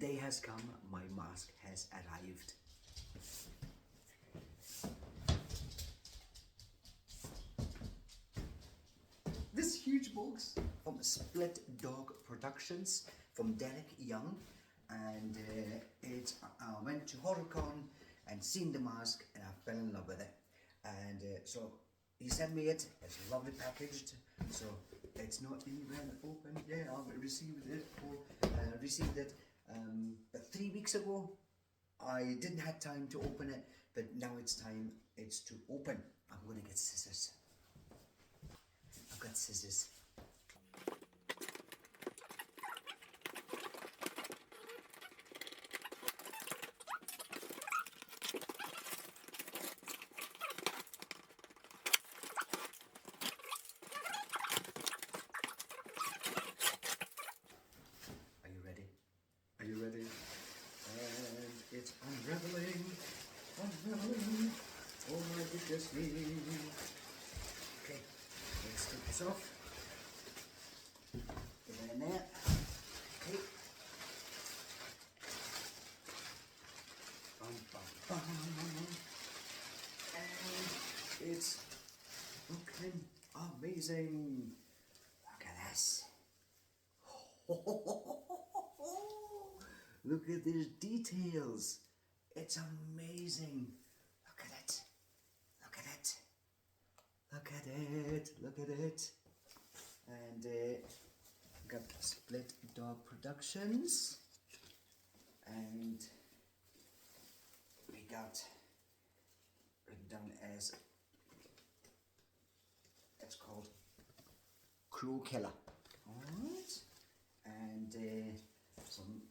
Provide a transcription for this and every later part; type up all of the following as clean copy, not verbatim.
day has come, my mask has arrived. This huge box from Split Dog Productions from Derek Young, and I went to HorrorCon and seen the mask and I fell in love with it, and so he sent me it. It's lovely packaged, so it's not even open. Yeah, I received it but 3 weeks ago. I didn't have time to open it, but now it's time. It's to open. I'm gonna get scissors. I've got scissors. Are you ready? Are you ready? And it's unraveling. Unraveling. Oh my goodness me. Okay, let's take this off. Get it in there. Okay. Bum, bum, bum. And it's looking amazing. Look at this. Look at these details. It's amazing. Look at it. Look at it. Look at it. Look at it. And got Split Dog Productions. And we got written down as, it's called Crow Killer. Alright. And some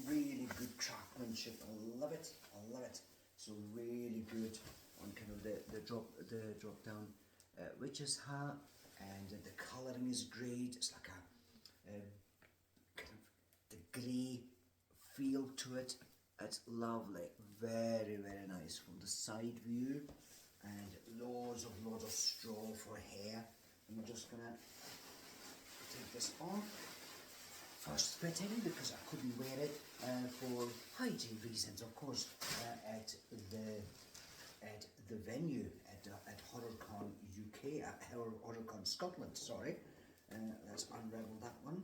really good craftsmanship. I love it. I love it. So really good on kind of the drop down witch's hat, and the colouring is great. It's like a kind of the grey feel to it. It's lovely. Very, very nice from the side view, and loads of straw for hair. I'm just gonna take this off. First fitting, because I couldn't wear it for hygiene reasons, of course, at the venue at HorrorCon UK, at HorrorCon Scotland. Sorry, let's unravel that one.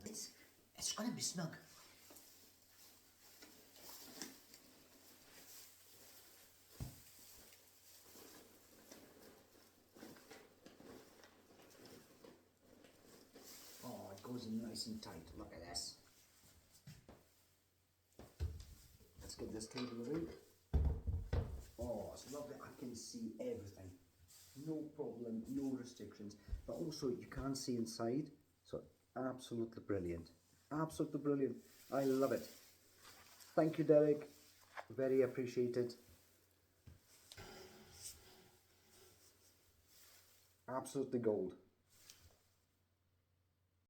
It's going to be snug. Goes in nice and tight. Look at this. Let's get this table out. Oh, it's lovely. I can see everything. No problem, no restrictions. But also you can see inside. So absolutely brilliant. Absolutely brilliant. I love it. Thank you, Derek. Very appreciated. Absolutely gold.